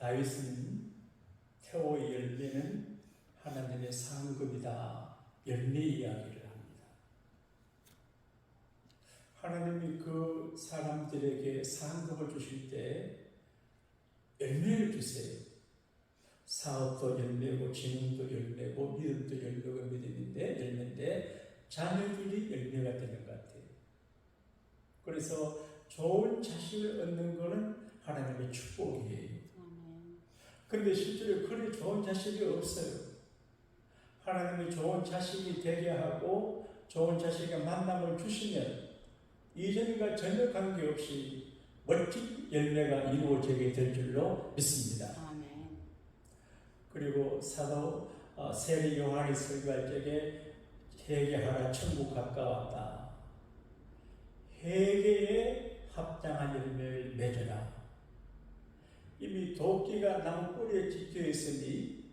다윗은 태호의 열매는 하나님의 상급이다. 열매 이야기를 합니다. 하나님이 그 사람들에게 상급을 주실 때 열매를 주세요. 사업도 열매고 지능도 열매고 믿음도 열매고 열매인데 자녀들이 열매가 되는 것 같아요. 그래서 좋은 자식을 얻는 것은 하나님의 축복이에요. 그런데 실제로 그리 좋은 자식이 없어요. 하나님이 좋은 자식이 되게 하고 좋은 자식의 만남을 주시면 이전과 전혀 관계없이 멋진 열매가 이루어지게 될 줄로 믿습니다. 아멘. 그리고 사도 세례 요한이 설교할 적에 회개하라 천국 가까웠다. 회개에 합당한 열매를 맺어라. 이미 도끼가 나무 뿌리에 찍혀 있으니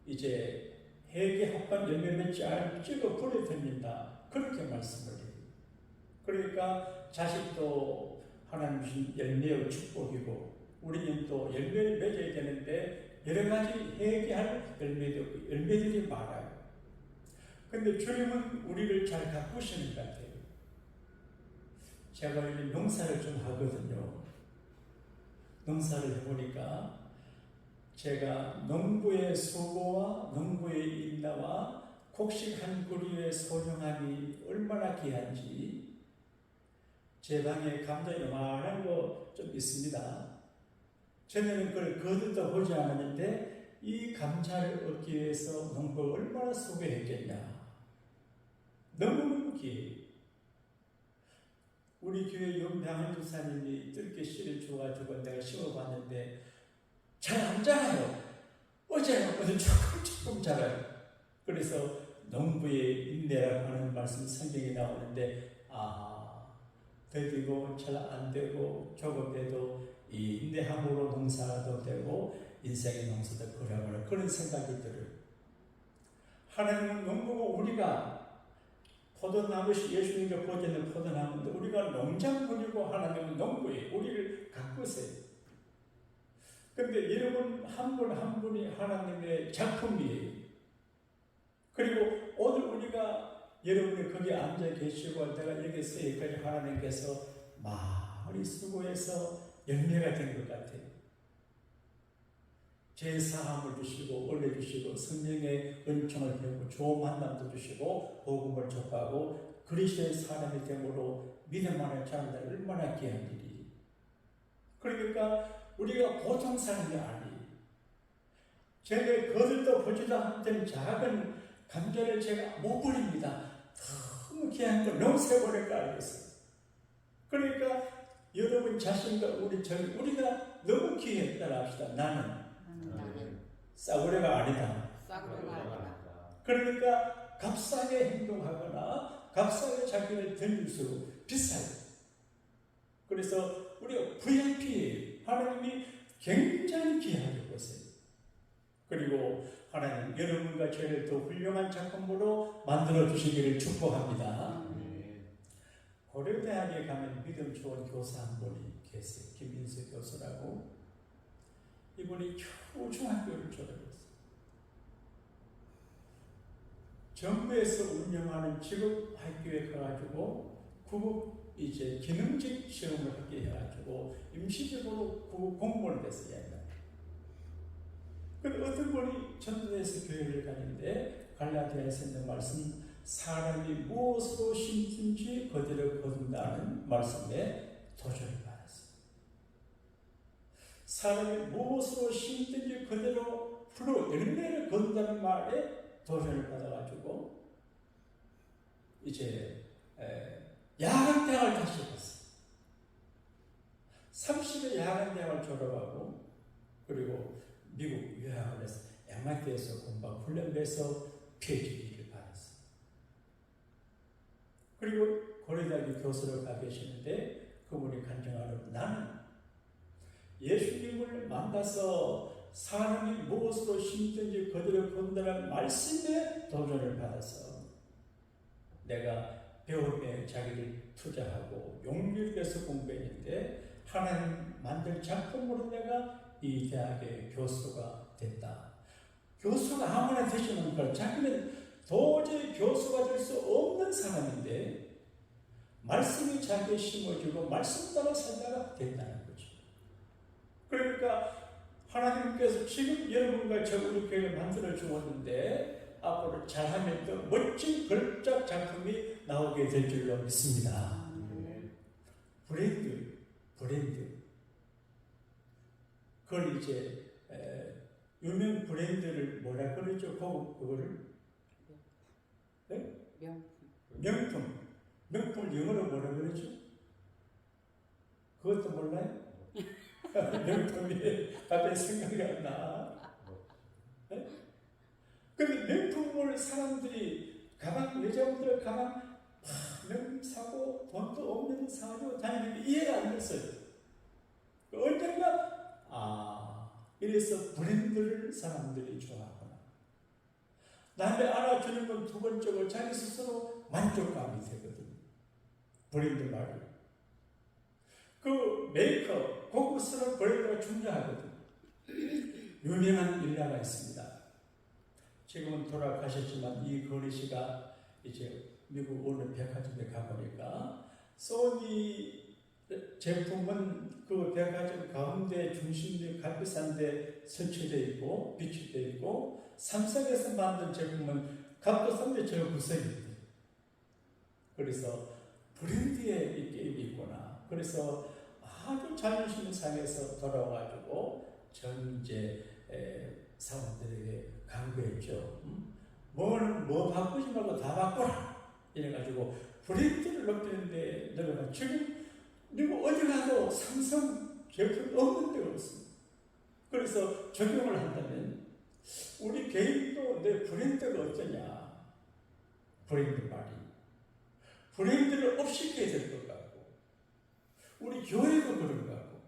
이제 회개 합당 열매 맺지 않을 찍어 뿌려 던진다. 그렇게 말씀을 해요. 그러니까 자식도 하나님 주신 열매의 축복이고 우리는 또 열매를 맺어야 되는데 여러 가지 회개할 열매들이 많아요. 그런데 주님은 우리를 잘 가꾸시는 것 같아요. 제가 요즘 농사를 좀 하거든요. 농사를 해보니까 제가 농부의 수고와 농부의 인내와 곡식 한 그루의 소중함이 얼마나 귀한지 제 방에 감자 요만한 거 좀 있습니다. 전에는 그걸 거들떠 보지 않았는데 이 감자를 얻기 위해서 농부가 얼마나 수고했겠냐. 너무너무 귀해요. 우리 교회 윤병현 주사님이 뜰게 씨를 줘가지고 내가 심어봤는데 잘 안 자라요. 어제는 조금 자라요. 그래서 농부의 인내라고 하는 말씀 성경에 나오는데 더디고 잘 안 되고 조급해도 이 인내함으로 농사도 되고 인생의 농사도 그려가는 그런 생각이 들어요. 하나님은 농부고 우리가 포도나무 예수님께 보여주는 포도나무인데 우리가 농작물이고 하나님은 농부예요. 우리를 가꾸세요. 그런데 여러분 한 분 한 분이 하나님의 작품이에요. 그리고 오늘 우리가 여러분이 거기 앉아 계시고 내가 여기서 여기까지 하나님께서 많이 수고해서 열매가 된 것 같아요. 제 사함을 주시고 올려주시고 성령의 은총을 배우고 좋은 만남도 주시고 복음을 접하고 그리스도의 사람이 됨으로 믿음만을 자란다는 얼마나 귀한 일이. 그러니까 우리가 보통 사람이 아니에요. 제가 거들떠 보지도 않던 작은 감자를 제가 못 버립니다. 너무 귀한 걸 너무 세버릴까 알겠어요. 그러니까 여러분 자신과 우리가 너무 귀했다 합시다. 나는 싸구려가 아니다. 그러니까 값싸게 행동하거나 값싸게 자기를 던질수록 비싸요. 그래서 우리가 VIP예요. 하나님이 굉장히 귀하게 보세요. 그리고 하나님 여러분과 저를 더 훌륭한 작품으로 만들어 주시기를 축복합니다. 고려대학에 가면 믿음 좋은 교사 한 분이 계세요. 김민수 교수라고. 이분이 겨우 중학교를 졸업했어요. 정부에서 운영하는 직업학교에 가가지고 구급 기능직 시험을 하게 해가지고 임시적으로 구급 공무원을 됐어요. 근데 어떤 분이 전도에서 교회를 가는데 갈라디아에서 있는 말씀 사람이 무엇으로 심든지 그대로 거둔다는 말씀에 도전을 받았어요. 사람이 무엇으로 심든지 그대로 풀어 열매를 거둔다는 말에 도전을 받아가지고 이제 야간대학을 다시 갔어요. 30의 야간대학을 졸업하고 그리고 미국 유학을 해서 MIT에서 공부하고 훈련돼서 PhD를 받았어요. 그리고 고려대학교 교수로 가 계시는데 그분이 간증하는 나는 예수님을 만나서 사람이 무엇으로 심든지 그대로 건다는 말씀에 도전을 받아서 내가 배움에 자기를 투자하고 용기를 내서 공부했는데 하나님 만들 작품으로 내가 이 대학의 교수가 됐다. 교수가 아무나 되시는 걸 자기는 도저히 교수가 될 수 없는 사람인데 말씀이 자기에 심어지고 말씀 따라 살다가 된다는 거죠. 그러니까 하나님께서 지금 여러분과 저 우리 교회를 만들어 주었는데 앞으로 잘하면 더 멋진 걸작 작품이 나오게 될 줄로 믿습니다. 브랜드. 그걸 이제 유명 브랜드를 뭐라 그러죠? 그거를 네? 명품을 영어로 뭐라 그러죠? 그것도 몰라요? 명품이 갑자기 생각이 안 나. 네? 근데 명품을 사람들이 여자분들 가방 명품 사고 돈도 없는 사고 다니는데 이해가 안 됐어요. 언젠가 이래서 브랜드를 사람들이 좋아하구나. 남의 알아주는 건 두 번째고 자기 스스로 만족감이 되거든. 브랜드 말이. 그 메이커, 고급스러운 브랜드가 중요하거든. 유명한 일화가 있습니다. 지금은 돌아가셨지만 이 거리 씨가 이제 미국 어느 백화점에 가보니까 소니 제품은 그 백화점 가운데 중심에 값비싼데 설치되어 있고 비치되어 있고 삼성에서 만든 제품은 값도 싼데 저 구석에 있대. 그래서 브랜드에 이 게임이 있구나. 그래서 아주 자존심 상해서 돌아와가지고 전 이제 사원들에게 강구했죠. 뭐 바꾸지 말고 다 바꿔라. 이래가지고 브랜드를 높이는데 내가 지금 그리고 어디 가도 삼성 제품 없는 데가 없습니다. 그래서 적용을 한다면 우리 개인도 내 브랜드가 어떠냐. 브랜드 말이. 브랜드를 업시켜야 될 것 같고 우리 교회도 그런 것 같고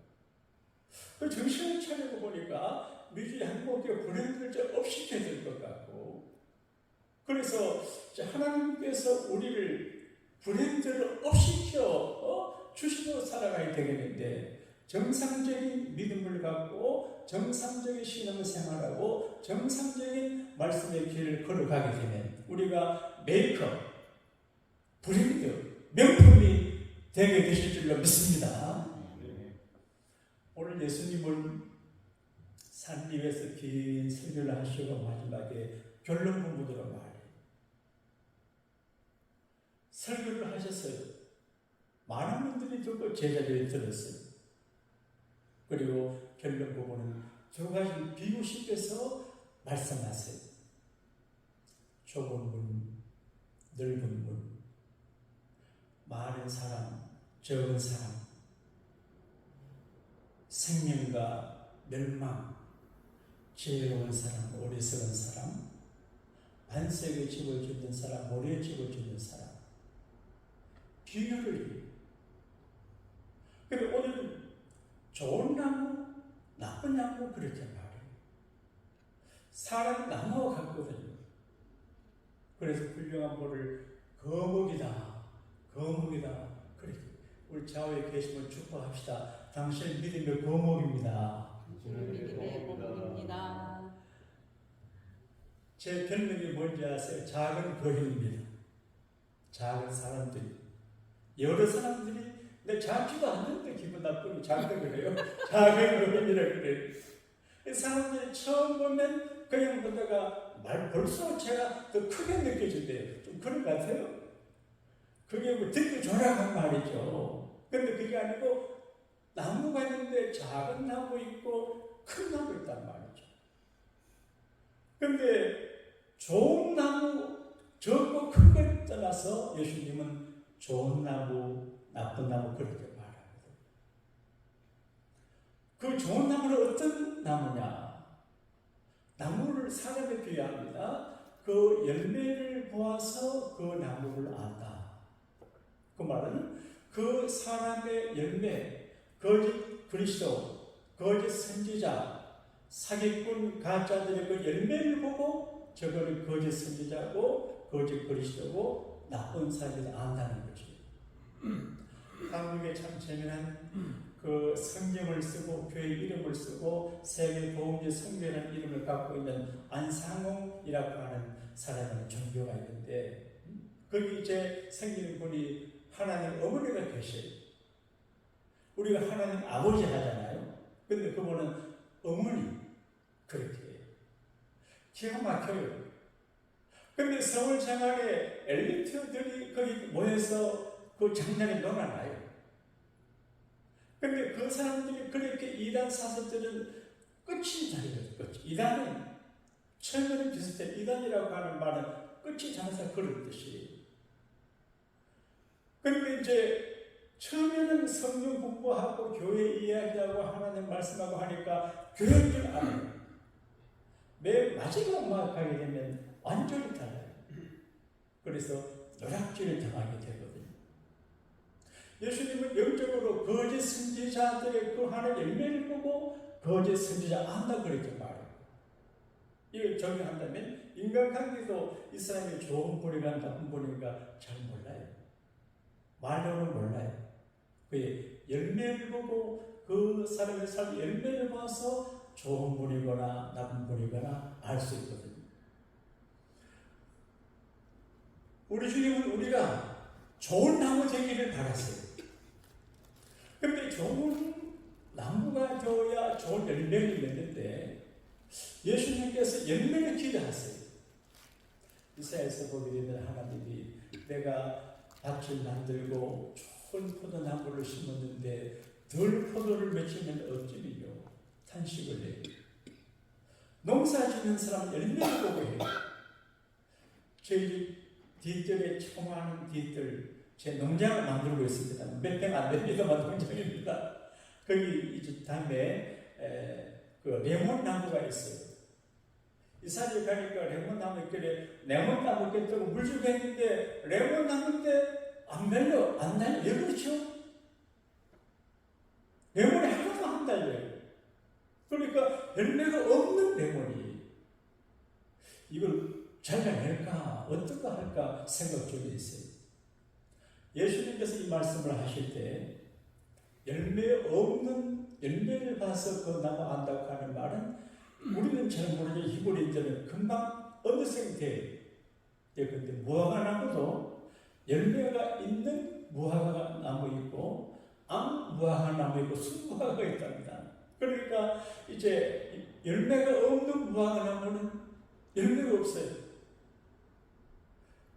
그 정신을 차리고 보니까 미주리 한국교회 브랜드를 좀 업시켜야 될 것 같고 그래서 하나님께서 우리를 브랜드를 업시켜 주시고 살아가야 되겠는데 정상적인 믿음을 갖고 정상적인 신앙생활하고 정상적인 말씀의 길을 걸어가게 되면 우리가 메이커, 브랜드, 명품이 되게 되실 줄로 믿습니다. 오늘 예수님은 산 위에서 긴 설교를 하시고 마지막에 결론 부분으로 말해요. 설교를 하셨어요. 많은 분들이 듣고 제자들이 들었어요. 그리고 결론 부분은 두 가지 비유식에서 말씀하세요. 좁은 문, 넓은 문, 많은 사람, 적은 사람, 생명과 멸망, 지혜로운 사람, 어리석은 사람, 반석에 집을 짓는 사람, 모래에 집을 짓는 사람, 비유를 해요. 그런데 오늘 좋은 나무, 나쁜 나무 그렇게 말해요. 사람이 나무와 같거든요. 그래서 훌륭한 벌을 거목이다. 그렇게 우리 좌우에 계시면 축복합시다. 당신 믿음의 거목입니다. 믿음의 거목입니다. 제 별명이 뭔지 아세요? 작은 거인입니다. 작은 사람들이. 여러 사람들이 내 작지도 않는데 기분 나쁘고 작다 그래요. 작은 거인이라 그래요. 사람들이 처음 보면 그냥 보다가 볼수록 제가 더 크게 느껴진대요. 좀 그런 것 같아요. 그게 뭐 듣기 조락한 말이죠. 근데 그게 아니고 나무가 있는데 작은 나무 있고 큰 나무 있단 말이죠. 근데 좋은 나무, 적고 큰 걸 떠나서 예수님은 좋은 나무, 나쁜 나무 그렇게 말합니다. 그 좋은 나무는 어떤 나무냐? 나무를 사람에 비유합니다. 그 열매를 보아서 그 나무를 안다. 그 말은 그 사람의 열매, 거짓 그리스도, 거짓 선지자, 사기꾼 가짜들의 그 열매를 보고 저거는 거짓 선지자고 거짓 그리스도고 나쁜 사람을 안다는 거죠. 한국에 참 재미난 그 성경을 쓰고 교회 이름을 쓰고 세계 보험제 성교라는 이름을 갖고 있는 안상홍이라고 하는 사람의 종교가 있는데 거기 이제 생기는 분이 하나님 어머니가 계셔요. 우리가 하나님 아버지 하잖아요. 근데 그분은 어머니 그렇게 해요. 기가 막혀요. 근데 서울 생활에 엘리트들이 거기 모여서 그 장난에 놀아나요. 근데 그 사람들이 그렇게 이단 사서들은 끝이 다르거든요. 끝이. 이단은 처음에는 비슷해. 이단이라고 하는 말은 끝이 장사 그런 뜻이에요. 근데 이제 처음에는 성경 공부하고 교회 이야기하고 하나님 말씀하고 하니까 교회인 줄 알아요. 맨 마지막 막 가게 되면 완전히 달라요. 그래서 노략질을 당하게 되거든요. 예수님은 영적으로 거짓 선지자들의 그 하는 열매를 보고 거짓 선지자 안다 그렇게 말해요. 이걸 적용한다면 인간관계도 이 사람이 좋은 분인가 나쁜 분인가 잘 몰라요. 말로는 몰라요. 그 열매를 보고 그 사람의 삶 열매를 봐서 좋은 분이거나 나쁜 분이거나 알 수 있거든요. 우리 주님은 우리가 좋은 나무 되기를 바랐어요. 근데 좋은 나무가 되어야 좋은 열매를 맺는데 예수님께서 열매를 기대하세요. 이사야에서 보게 되면 하나님이 내가 밭을 만들고 좋은 포도나무를 심었는데 덜 포도를 맺히면 어찌리요? 탄식을 해요. 농사 짓는 사람 열매를 보고 해요. 저희 뒤뜰에 청하는 뒤뜰 제 농장을 만들고 있습니다. 몇 평 안 됩니다만 농장입니다. 거기 이제 다음에 그 레몬 나무가 있어요. 이 산에 가니까 레몬 나무길에 레몬 나무께 뜨고 물 주고 했는데 레몬 나무인데 안 달려 안 달려. 왜 그렇죠? 레몬이 하나도 안 달려요. 그러니까 열매가 없는 레몬이 이걸 잘라낼까 어떨까 할까 생각 중에 있어요. 예수님께서 이 말씀을 하실 때 열매 없는 열매를 봐서 그 나무 안다고 하는 말은 우리는 잘 모르는 히브리인들은 금방 언더스탠딩 돼요. 그런데 무화과 나무도 열매가 있는 무화과 나무 있고 암무화과 나무 있고 순무화과가 있답니다. 그러니까 이제 열매가 없는 무화과 나무는 열매가 없어요.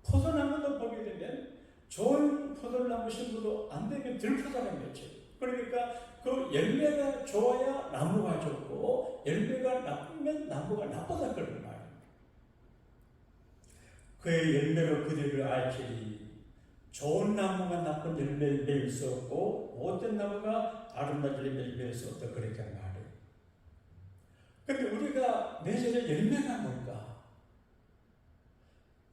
포도나무도 보게 되면 좋은 포도나무 심어도 안 되면 들포도가 맺혀요. 그러니까 그 열매가 좋아야 나무가 좋고 열매가 나쁘면 나무가 나쁘다 그런 말이에요. 그의 열매로 그들을 알지니 좋은 나무가 나쁜 열매를 맺을 수 없고 못된 나무가 아름다운 열매를 맺을 수 없다 그렇게 말해요. 그런데 우리가 맺을 열매가 뭘까?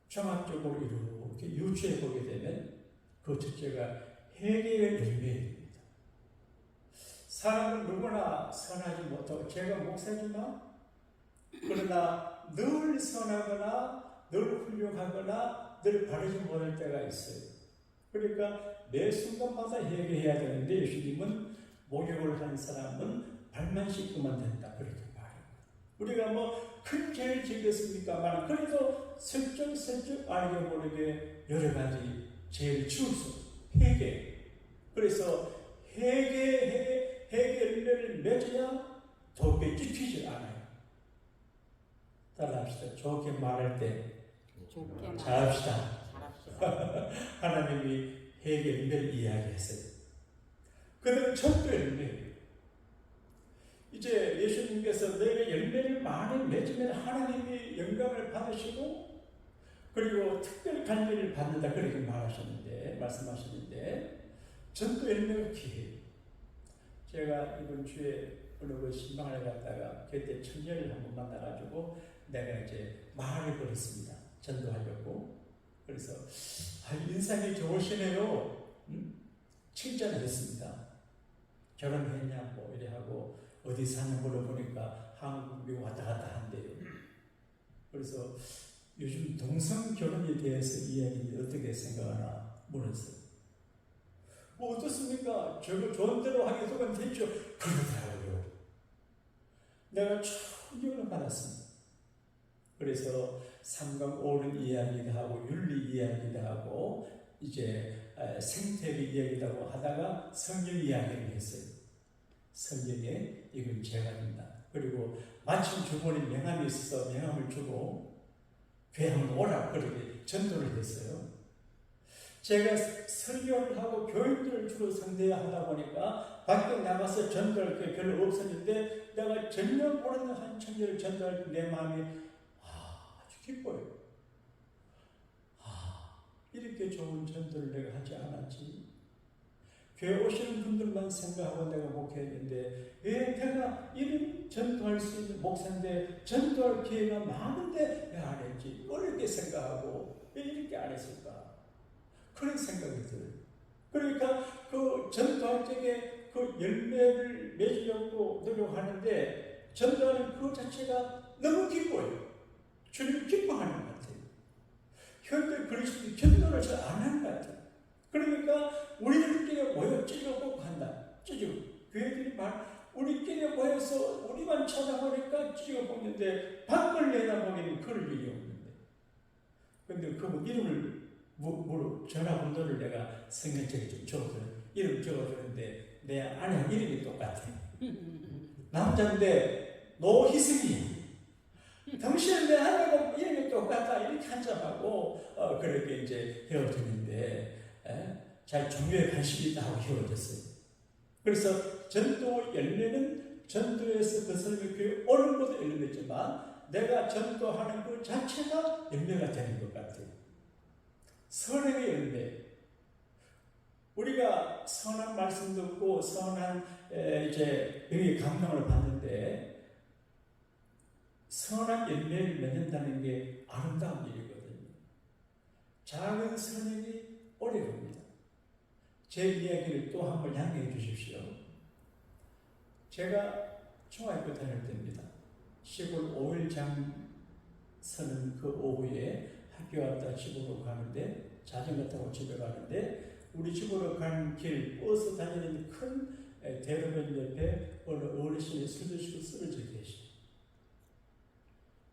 종합적으로 이렇게 유추해 보게 되면 그 첫째가 회개의 열매입니다. 사람은 누구나 선하지 못하고 제가 목사지만 그러나 늘 선하거나 늘 훌륭하거나 늘 바르지 못할 때가 있어요. 그러니까 매 순간마다 회개해야 되는데 예수님은 목욕을 한 사람은 발만 씻으면 된다 그렇게 말해요. 우리가 뭐 큰 죄를 지겠습니까만 그래도 슬쩍슬쩍 알게 모르게 여러 가지 죄를 지울 수 회개. 그래서 회개 열매를 맺어야 도끼에 찢히지 않아요. 따라합시다. 좋게 말할 때 잘합시다. 하나님이 회개 열매를 이야기했어요. 그는 첫째 열매. 이제 예수님께서 내가 열매를 많이 맺으면 하나님이 영광을 받으시고 그리고 특별 관리를 받는다 그렇게 말씀하셨는데 전도 열매가 귀해요. 제가 이번 주에 어느 그 신방을 갔다가 그때 청년을 한번 만나가지고 내가 이제 말을 걸었습니다. 전도하려고. 그래서 인상이 좋으시네요. 칭찬을 했습니다. 결혼했냐고 이래 하고 어디 사는 걸로 보니까 한국, 미국 왔다 갔다 한대요. 그래서 요즘 동성 결혼에 대해서 이야기를 어떻게 생각하나 물었어요. 뭐 어떻습니까? 저거 좋은 대로 하게 되면 되죠. 그러더라고요. 내가 충격을 받았습니다. 그래서 삼강오륜 이야기도 하고 윤리 이야기도 하고 이제 생태계 이야기도 하다가 성경 이야기를 했어요. 성경에 이건 죄가 된다. 그리고 마침 주번에 명함이 있어서 명함을 주고 교회 한번 오라 그렇게 전도를 했어요. 제가 설교를 하고 교인들을 주로 상대하다 보니까 밖에 나가서 전도할 게 별로 없었는데 내가 전혀 모르는 한 청년을 전도할 때 내 마음이 아주 기뻐요. 이렇게 좋은 전도를 내가 하지 않았지. 교회 오시는 분들만 생각하고 내가 목회했는데 왜 내가 이런 전도할 수 있는 목사인데 전도할 기회가 많은데 왜 안 했지? 어렵게 생각하고 왜 이렇게 안 했을까? 그런 생각이 들어요. 그러니까 그 전도할 적에 그 열매를 맺으려고 노력하는데 전도하는 그 자체가 너무 기뻐요. 주님 기뻐하는 것 같아요. 현대 그리스도 전도를 잘 안 하는 것 같아요. 그러니까 우리들끼리 모여 찢어보고 한다. 교회들이 우리끼리 모여서 우리만 찾아보니까 찢어보는데 밖을 내다보기는 그럴 일이 없는데. 근데 그 이름을 전화번호를 내가 성경책에 좀 적어줘요. 이름 적어주는데 내 아내 이름이 똑같아요. 남자인데 노희승이. 당신은 내 아내가 이름이 똑같다 이렇게 한잔하고 그렇게 이제 헤어지는데 잘 종교에 관심이 있다고 헤어졌어요. 그래서 전도 열매는 전도에서 그 사람이 교회 오는 것도 열매지만 내가 전도하는 것 자체가 열매가 되는 것 같아요. 선행의 열매. 우리가 선한 말씀 듣고 선한 이제 여기 감동을 받는데 선한 열매를 맺는다는 게 아름다운 일이거든요. 작은 선행이 오래 갑니다. 제 이야기를 또 한 번 양해해 주십시오. 제가 중학교 다닐 때입니다. 시골 5일장 서는 그 오후에 학교 왔다 집으로 가는데 자전거 타고 집에 가는데 우리 집으로 가는 길 버스 다니는 큰 대로변 옆에 어느 어르신이 술 드시고 쓰러져 계시죠.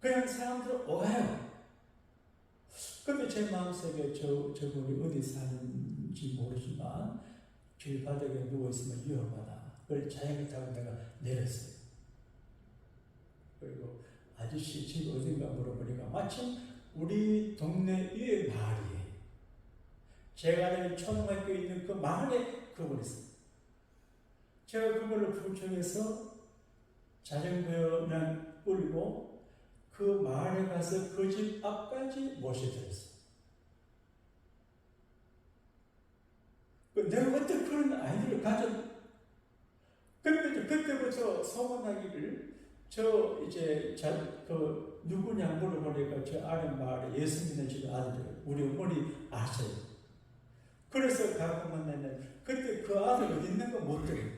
그냥 사람들 오가요. 근데 제 마음속에 저분이 어디 사는지 모르지만 길바닥에 누워있으면 위험하다. 그걸 자전거 타고 내가 내렸어요. 그리고 아저씨 집 어딘가 물어보니까 마침 우리 동네 위에 마을이에요. 제가 다니는 초등학교에 있는 그 마을에 그분이 있어요. 제가 그걸로 부축해서 자전거를 끌고 그 마을에 가서 그 집 앞까지 모셔드렸어요. 내가 어떤 그런 아이디를 근데 그때부터 소문나기를 누구냐 물어보니까 저 아래 마을에 예수 믿는 집 아들이에요. 우리 어머니 아세요. 그래서 가고 만나면 그때 그 아들 어디 있는 거 못 들어요.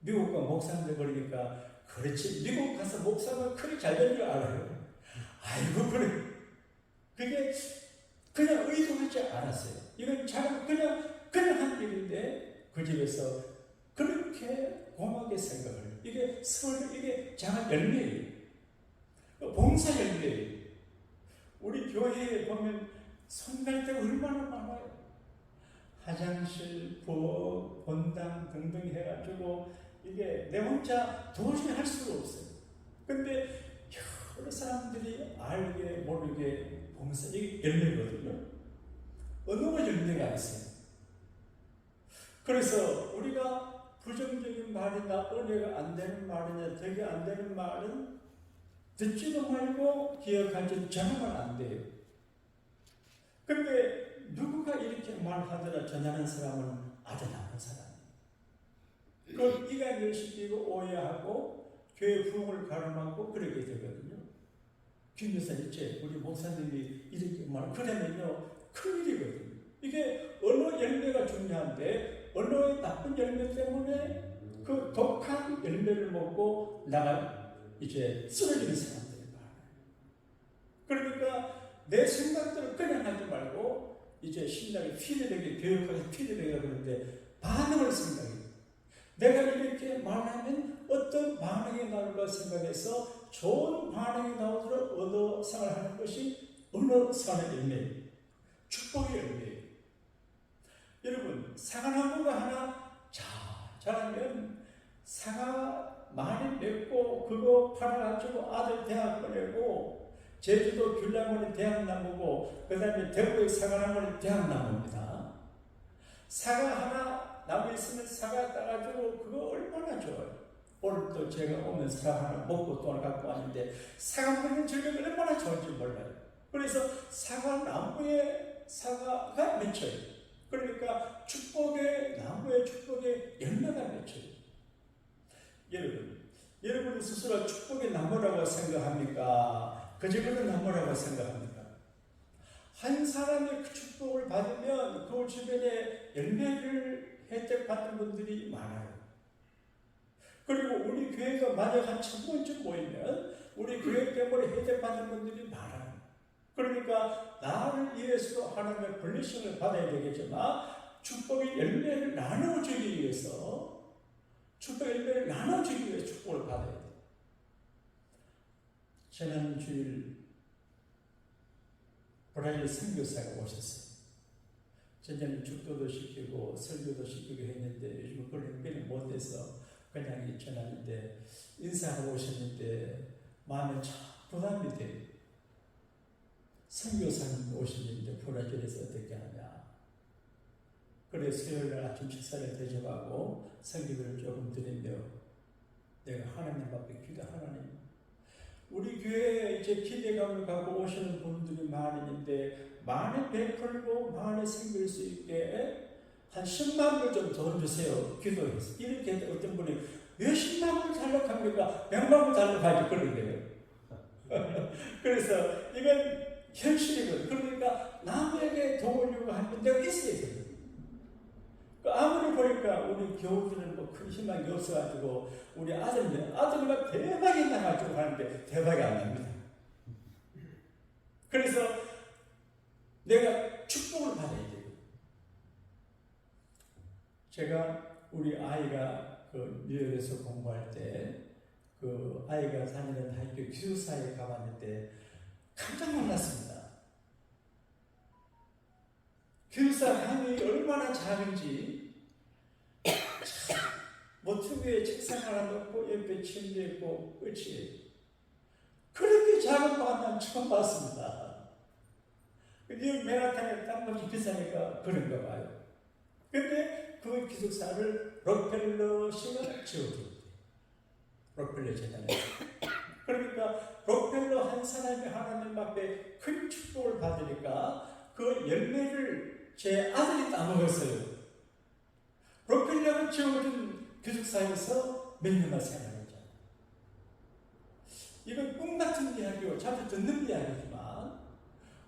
미국 가 목사인데 그러니까 그렇지 미국 가서 목사가 그렇게 잘 된 줄 알아요. 아이고 그래. 그게 그냥 의도하지 않았어요. 이건 그냥 한 일인데 그 집에서 그렇게 고맙게 생각을 이게 작은 열매예요. 봉사 열매예요. 우리 교회에 보면 손갈 때가 얼마나 많아요. 화장실, 부엌, 본당 등등 해가지고 이게 내 혼자 도저히 할 수가 없어요. 근데 여러 사람들이 알게 모르게 봉사 이게 열매거든요. 어느 열매가 있어요. 그래서 우리가 부정적인 말이나 은혜가 안 되는 말이나 되게 안 되는 말은 듣지도 말고 기억하지 전하면 안 돼요. 근데 누구가 이렇게 말하더라 전하는 사람은 아주 나쁜 사람이에요. 그걸 이간질 시키고 오해하고 교회 부흥을 가로막고 그렇게 되거든요. 김여사 일제 우리 목사님이 이렇게 그러면요 큰일이거든요. 이게 언어 열매가 중요한데 언어의 나쁜 열매 때문에 그 독한 열매를 먹고 이제 쓰러지는 사람들이 많아요. 그러니까 내 생각대로 그냥 하지 말고 이제 신랑이 피드백이 교육하는 피드백이라고 그러는데 반응을 생각해요. 내가 이렇게 말하면 어떤 반응이 나올까 생각해서 좋은 반응이 나오도록 얻어 생활하는 것이 언어생활의 열매예요. 축복의 열매예요. 여러분, 사과 나무가 하나 자라면 사과 많이 맺고 그거 팔아가지고 아들 대학 보내고 제주도 귤나무는 대학나무고 그 다음에 대구의 사과나무는 대학나무입니다. 사과 하나 나무 있으면 사과 따가지고 그거 얼마나 좋아요. 오늘 또 제가 오면서 사과 하나 먹고 또 하나 갖고 왔는데 사과 먹는 즐거움이 얼마나 좋은지 몰라요. 그래서 사과 나무에 사과가 맺혀요. 그러니까 축복의 나무의 축복의 열매가 맺혀요. 여러분 스스로 축복의 나무라고 생각합니까? 그저그런 나무라고 생각합니까? 한 사람이 그 축복을 받으면 그 주변에 열매를 혜택받는 분들이 많아요. 그리고 우리 교회가 만약 한 1000번쯤 모이면 우리 교회 때문에 혜택받는 분들이 많아요. 그러니까 나를 위해서도 하나님의 블레싱을 받아야 되겠지만 축복의 열매를 나눠주기 위해서 축복의 열매를 나눠주기 위해 축복을 받아야 돼요. 지난 주일 브라질 선교사가 오셨어요. 전에는 축도도 시키고 설교도 시키고 했는데 요즘은 그걸 행변이 못해서 그냥 전하는데 인사하고 오셨는데 마음에 참 부담이 돼요. 선교사님 오셨는데 브라질에서 어떻게 하냐. 그래서 수요일날 아침 식사를 대접하고 설교를 조금 드리며 내가 하나님 앞에 하나님 우리 교회에 이제 기대감을 갖고 오시는 분들이 많이 있는데 많이 베풀고 많이 생길 수 있게 한 10만 불 좀 더 주세요. 기도해서 이렇게 어떤 분이 몇십만 불 달라고 합니까? 100만 불 달라고 하지 그러는데요. 그래서 이건 현실이거든요. 그러니까 남에게 도움을 요구하는 데가 있어야 돼요. 아무리 보니까 우리 교우들은 뭐 큰 희망이 없어가지고 우리 아들만 대박이 나가지고 하는데 대박이 안 납니다. 그래서 내가 축복을 받아야 돼요. 제가 우리 아이가 그 뉴욕에서 공부할 때 그 아이가 다니는 학교 기숙사에 가봤는데 깜짝 놀랐습니다. 기숙사 방이 얼마나 작은지 모퉁이에 책상 하나 놓고 옆에 침대 있고 끝이에요. 그렇게 작은 방 난 처음 봤습니다. 뉴욕 맨하탄에 땅값이 비싸니까 그런가 봐요. 근데 그 기숙사를 록펠러씨가 지어줬대요. 록펠러 재단에. 그러니까 록펠러 한 사람이 하나님 앞에 큰 축복을 받으니까 그 열매를 제 아들이 따먹었어요. 록펠러가 지어준 기숙사에서 몇 년만 생활했잖아요. 이건 꿈 같은 이야기고 자주 듣는 이야기지만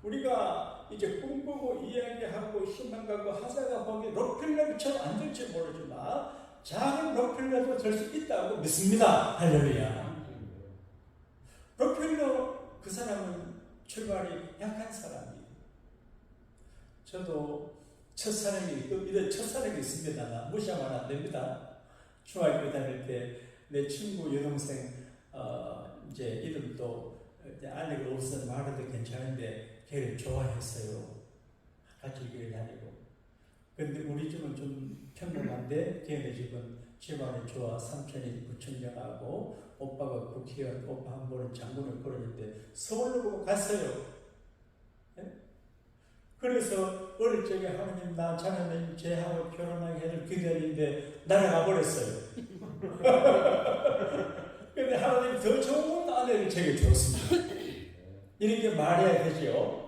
우리가 이제 꿈꾸고 이야기하고 희망 갖고 하다가 보면 록펠러처럼 안 될지 모르지만 작은 록펠러도 될 수 있다고 믿습니다. 할렐루야. 록펠러 그 사람은 출발이 약한 사람이에요. 저도 첫사랑이 이런 첫사랑이 있습니다. 무시하면 안 됩니다. 중학교 다닐 때 내 친구 여동생 이제 이름도 알리가 없어서 말해도 괜찮은데 걔를 좋아했어요. 같이 교회 다니고. 근데 우리 집은 좀 평범한데 걔네 집은 집안이 좋아. 삼촌이 구청장하고 오빠가 국회의원, 오빠 한 번은 장군을 그러는데 서울로 보고 갔어요. 네? 그래서 어릴 적에 하나님 나 자네는 쟤하고 결혼하게 해줄 기대했는데 날아가 버렸어요. 근데 하나님 더 좋은 아내를 제게 줬습니다. 이렇게 말해야 되죠.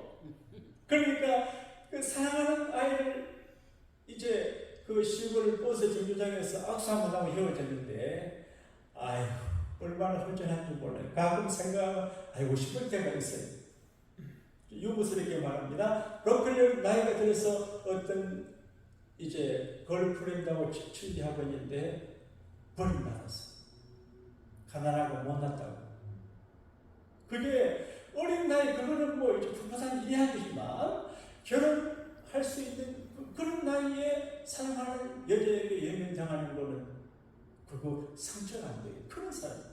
그러니까 그 사랑하는 아이를 이제 그 시골 버스 정류장에서 악수 한번 하고 헤어졌는데 아유 얼마나 허전한지 몰라요. 가끔 생각하면 알고 싶을 때가 있어요. 유부스럽게 말합니다. 록펠러 나이가 들어서 어떤 이제 걸프렌드하고 친지하고 있는데 버림받았어. 가난하고 못났다고. 그게 어린 나이 그거는 뭐 이제 부부상 이야기지만 결혼할 할 수 있는 그런 나이에 사랑하는 여자에게 예면당하는 거는 그거 상처가 안 돼요. 그런 사람.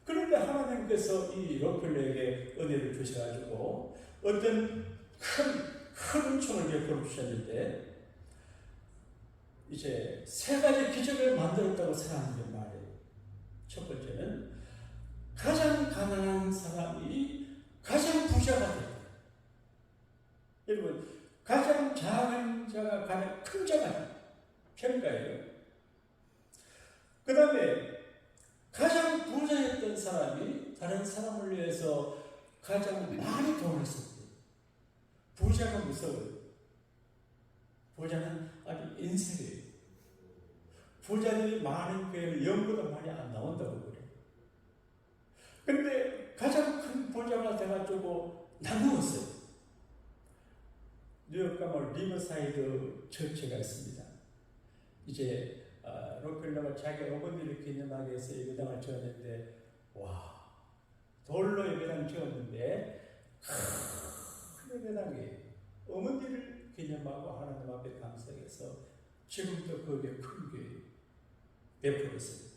그런데 하나님께서 이 로클레에게 은혜를 주셔가지고 어떤 큰 은총을 베풀어 주셨는데 이제 세 가지 기적을 만들었다고 사람들이 말해요. 첫 번째는 가장 가난한 사람이 가장 부자가 됐다. 여러분, 가장 작은 자가 가장 큰 자가 평가예요. 그 다음에 가장 부자였던 사람이 다른 사람을 위해서 가장 많이 돈을 썼대요. 부자가 무서워요. 부자는 아주 인색이에요. 부자들이 많은 교회는 영보다 많이 안 나온다고 그래요. 근데 가장 큰 부자가 돼가지고 나누었어요. 뉴욕 가면 리버사이드 처치가 있습니다. 이제 록펠러가 자기 어머니를 기념하기 위해서 예배당을 지었는데 와 돌로 예배당 지었는데 큰 예배당이에요. 어머니를 기념하고 하나님 앞에 감사해서 지금도 그게 큰 교회 베풀어 있어요.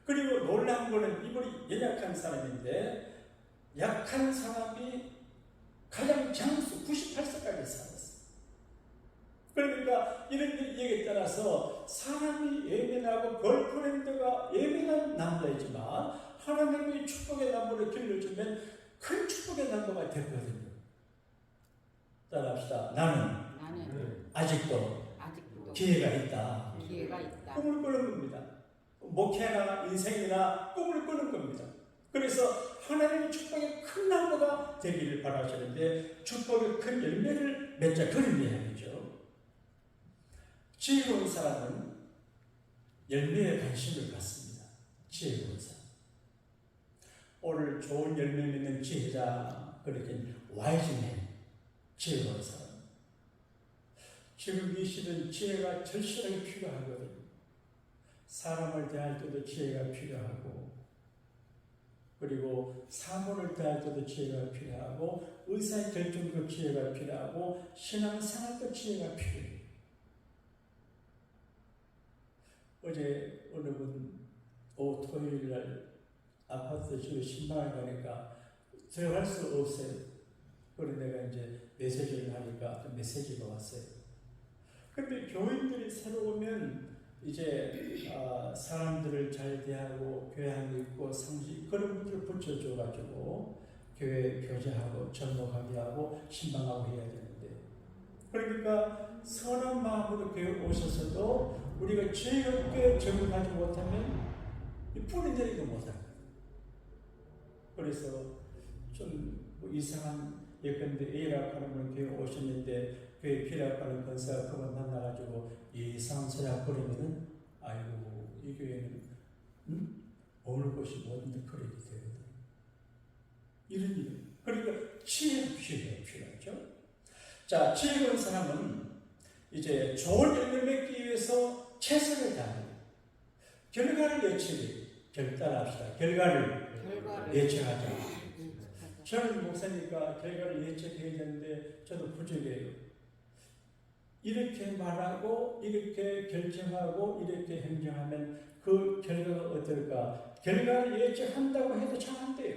그리고 놀라운 거는 이분이 연약한 사람인데 약한 사람이 가장 장수 98세까지 살았어요. 그러니까 이런 얘기에 따라서 사람이 예민하고 걸프렌드가 예민한 남자이지만 하나님의 축복의 나무를 길러주면 큰 축복의 나무가 되거든요. 따라합시다. 나는 아직도 기회가 있다. 꿈을 꾸는 겁니다. 목회나 인생이나 꿈을 꾸는 겁니다. 그래서 하나님의 축복의 큰 나무가 되기를 바라시는데 축복의 큰 열매를 맺자 그런 이야기죠. 지혜로운 사람은 열매에 관심을 갖습니다. 지혜로운 사람. 오늘 좋은 열매 맺는 지혜자, 그렇게 와이즈맨, 지혜로운 사람. 지금 이 시대는 지혜가 절실하게 필요하거든요. 사람을 대할 때도 지혜가 필요하고, 그리고 사물을 대할 때도 지혜가 필요하고, 의사결정도 지혜가 필요하고, 신앙생활도 지혜가 필요해요. 어제 어느 분 토요일날 아파트 집에 신방을 가니까 들어갈 수 없어요. 그래서 내가 이제 메시지를 하니까 메시지가 왔어요. 근데 교인들이 새로 오면 이제 사람들을 잘 대하고 교양 있고 상식 그런 분들을 붙여줘가지고 교회 교제하고 전도하게 하고 신방하고 해야 되는데, 그러니까 선한 마음으로 교회 오셔서도 우리가 즐겁게 적응하지 못하면 뿌리 내리도 못합니다. 그래서 좀 뭐 이상한 예컨대 A라고 하는 분 교회 오셨는데 교회 B라고 하는 권사가 그분 만나가지고 이상한 소리 하고 그러면은 아이고 이 교회는 오늘 곳이 뭐든지 그렇게 되거든요. 이런 일. 그러니까 지혜가 필요하죠. 자, 지혜로운 사람은 이제 좋은 열매 맺기 위해서 최선을 다해요. 결과를 예측해요. 따라합시다. 결과를 예측하자. 저는 목사니까 결과를 예측해야 되는데 저도 부족해요. 이렇게 말하고 이렇게 결정하고 이렇게 행정하면 그 결과가 어떨까? 결과를 예측한다고 해도 잘 안 돼요.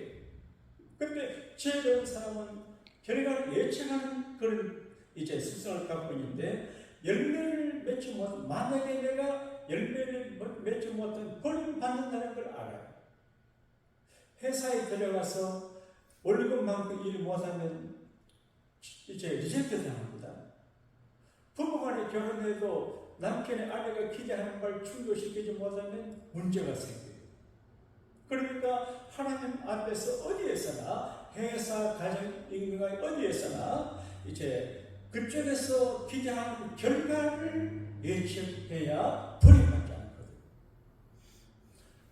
그런데 지혜로운 사람은 결과를 예측하는 그런 이제 습성을 갖고 있는데 열매를 맺지 못, 만약에 내가 열매를 맺지 못하면 버림받는다는 걸 알아요. 회사에 들어가서 월급만큼 일 못하면 이제 리젝트 당합니다. 부부간에 결혼해도 남편의 아내가 기대하는 걸 충족시키지 못하면 문제가 생겨요. 그러니까 하나님 앞에서 어디에서나 회사, 가정, 인간과 어디에서나 이제 그쪽에서 기대하는 결과를 예측해야 버림받지 않거든요.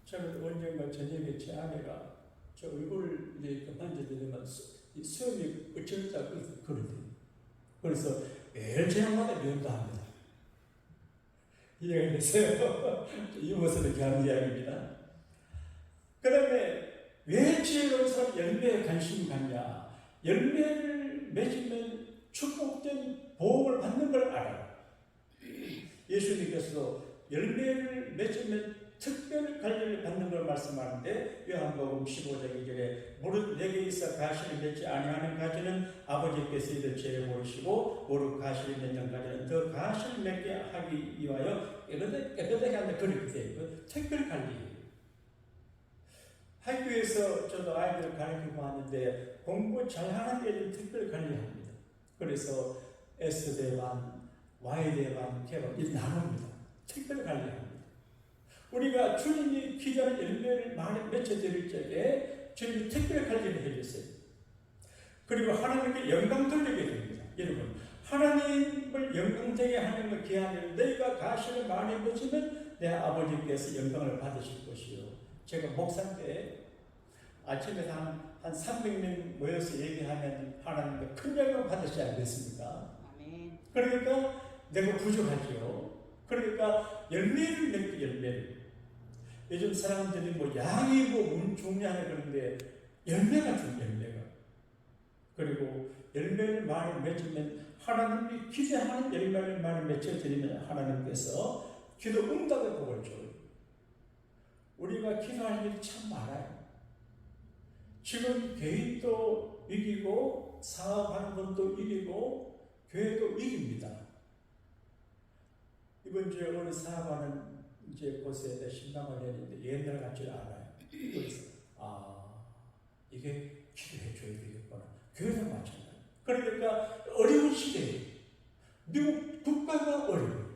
저는 언젠가 저녁에 제 아내가 저 얼굴을 이렇게 만져드리면 수염이 어쩌다 그러더니 그래서 매일 저녁마다 면도합니다. 이해가 됐어요? 이 모습을 이렇게 하는 이야기입니다. 그 다음에 왜 지혜로운 사람 열매에 관심이 갖냐? 열매를 맺으면 축복 보험을 받는 걸 알아요. 예수님께서도 열매를 맺으면 특별 관리를 받는 걸 말씀하는데 요한복음 15장 2절에 무릇 내게 있어 가시를 맺지 아니하는 가지는 아버지께서 이를 죄를 모르시고 무릇 가시를 맺는 가지는 더 가시를 맺게 하기 위하여 깨끗하게 한다. 그렇게 돼요. 특별 관리. 학교에서 저도 아이들 가르치고 하는데 공부 잘하는 애들 특별 관리합니다. 그래서 S대 반, Y대 반, K반 이렇게 나눕니다. 특별 관리합니다. 우리가 주님이 기도하는 열매를 많이 맺혀드릴 적에 주님이 특별 관리를 해주세요. 그리고 하나님께 영광 돌리게 됩니다. 여러분, 하나님을 영광되게 하는 것 기하면 너희가 가시를 많이 맺으면 내 아버지께서 영광을 받으실 것이요. 제가 목사인데 아침에 한 300명 모여서 얘기하면 하나님께 큰 영광 받으시지 않겠습니까? 아멘. 그러니까 내가 부족하지요. 그러니까 열매를 맺고 열매를. 요즘 사람들이 뭐 양이고 중요하네 그런데 열매가 좀 열매가. 그리고 열매를 많이 맺으면 하나님이 기대하는 열매를 많이 맺혀드리면 하나님께서 기도 응답의 복을 줘요. 우리가 기도할 일이 참 많아요. 지금 개인도 이기고 사업하는 것도 이기고 교회도 이깁니다. 이번 주에 어느 사업하는 이제 곳에 신방을 했는데 옛날 같지 않아요. 그래서 이게 기도해 줘야 되겠구나. 교회도 마찬가지. 그러니까 어려운 시대에 미국 국가가 어려워요.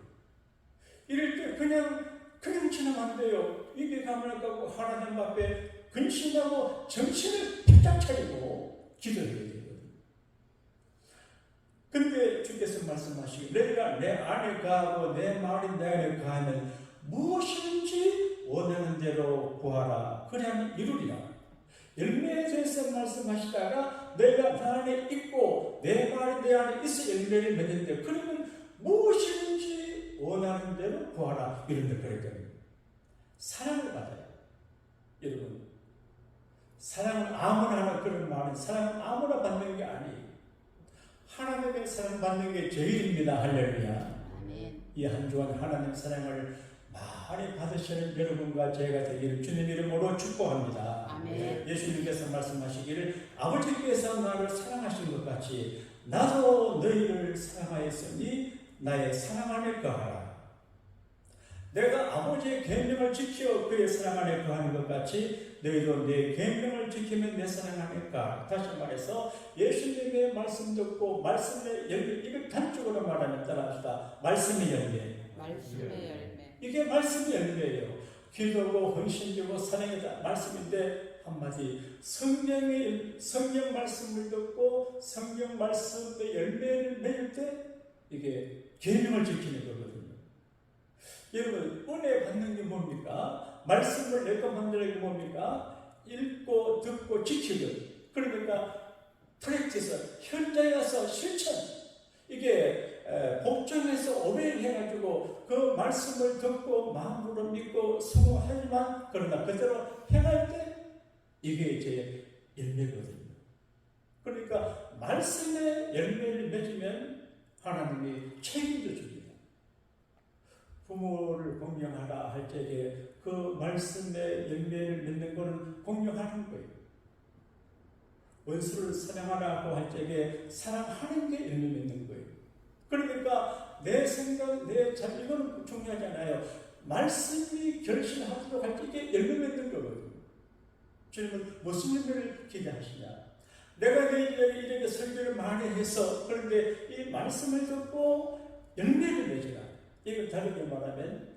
이럴 때 그냥 지나면 안 돼요. 이게 가면을 갖고 하나님 앞에 근심하고 정신을 바짝 차리고 기도해야 되거든요. 근데 주께서 말씀하시기 내가 내 안에 가고 내 말이 내 안에 가면 무엇이든지 원하는 대로 구하라. 그래야만 이루리라. 열매에 대해서 말씀하시다가 내가 내 안에 있고 내 말이 내 안에 있어 열매를 맺는데 그러면 무엇이든지 원하는 대로 구하라. 이런 데 그랬거든요. 사랑을 받아요. 여러분, 사랑은 아무나 하는 그런 말은 사랑은 아무나 받는 게 아니에요. 하나님의 사랑 받는 게 제일입니다. 할렐루야. 이 한 주간 하나님 사랑을 많이 받으시는 여러분과 제가 되기를 주님 이름으로 축복합니다. 아멘. 예수님께서 말씀하시기를 아버지께서 나를 사랑하신 것 같이 나도 너희를 사랑하였으니 나의 사랑 안에 거하라. 내가 아버지의 계명을 지켜 그의 사랑 안에 거하는 것 같이 너희도 내 계명을 지키면 내 사랑 안에 거하라. 다시 말해서 예수님의 말씀 듣고 말씀의 열매, 이걸 단적으로 말하면 따라합시다. 말씀의 열매. 말씀의 열매. 이게 말씀의 열매예요. 기도고 헌신되고 사랑이다 말씀인데 한마디 성령 말씀을 듣고 성령 말씀의 열매를 맺을 때 이게 계명을 지키는 거거든요. 여러분 은혜 받는 게 뭡니까? 말씀을 내가 만드는 게 뭡니까? 읽고 듣고 지키는. 그러니까 프랙티스 현장에 가서 실천. 이게 복종해서 오베이해가지고 그 말씀을 듣고 마음으로 믿고 수고하지만 그러나 그대로 행할 때 이게 이제 열매거든요. 그러니까 말씀의 열매를 맺으면 하나님이 책임져 줍니다. 부모를 공경하라 할 때에 그 말씀의 열매를 맺는 것은 공경하는 거예요. 원수를 사랑하라고 할 때에 사랑하는 게 열매 맺는 거예요. 그러니까 내 생각, 내 자질, 이건 중요하지 않아요. 말씀이 결실하도록 할 때 이게 열매 맺는 거거든요. 주님은 무슨 열매를 기대하시냐? 내가 너희들에게 이렇게 설교를 많이 해서 그런데 이 말씀을 듣고 열매를 맺으라. 이걸 다르게 말하면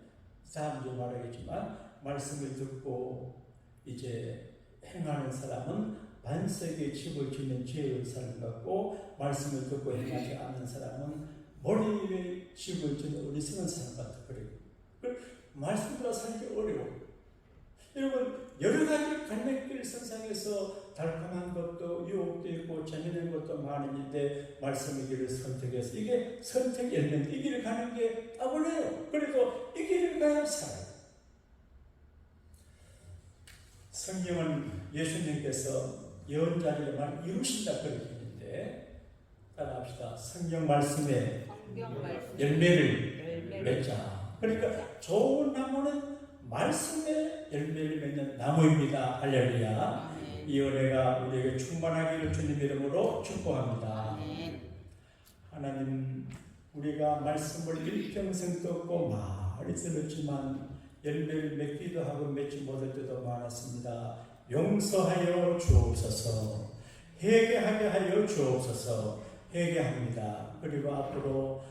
다음에 말하겠지만 말씀을 듣고 이제 행하는 사람은 반석에 집을 짓는 지혜로운 사람 같고 말씀을 듣고 행하지 않는 사람은 머리 위에 집을 짓는 어리석은 사람 같아. 그래요. 말씀으로 살기 어려워. 여러분 여러 가지 갈매길 선상에서 달콤한 것도 유혹도 있고 재미있는 것도 많은데 말씀의 길을 선택해서 이게 선택 열매인데 이 길을 가는 게 따블해요. 그래도 이 길을 가야 살아요. 성경은 예수님께서 예언자들만 이루신다 그렇게 했는데 따라합시다. 성경 말씀에 성경 말씀 열매를 맺자. 그러니까 좋은 나무는 말씀에 열매를 맺는 나무입니다. 할렐루야. 아멘. 이 은혜가 우리에게 충만하기를 주님 이름으로 축복합니다. 아멘. 하나님, 우리가 말씀을 일평생 듣고 많이 들었지만 열매를 맺기도 하고 맺지 못할 때도 많았습니다. 용서하여 주옵소서. 회개하게 하여 주옵소서. 회개합니다. 그리고 앞으로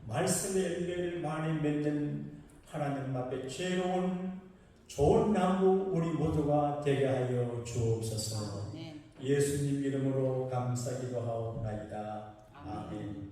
말씀의 열매를 많이 맺는 하나님 앞에 죄로운 좋은 나무 우리 모두가 되게 하여 주옵소서. 아멘. 예수님 이름으로 감사기도 하옵나이다. 아멘. 아멘.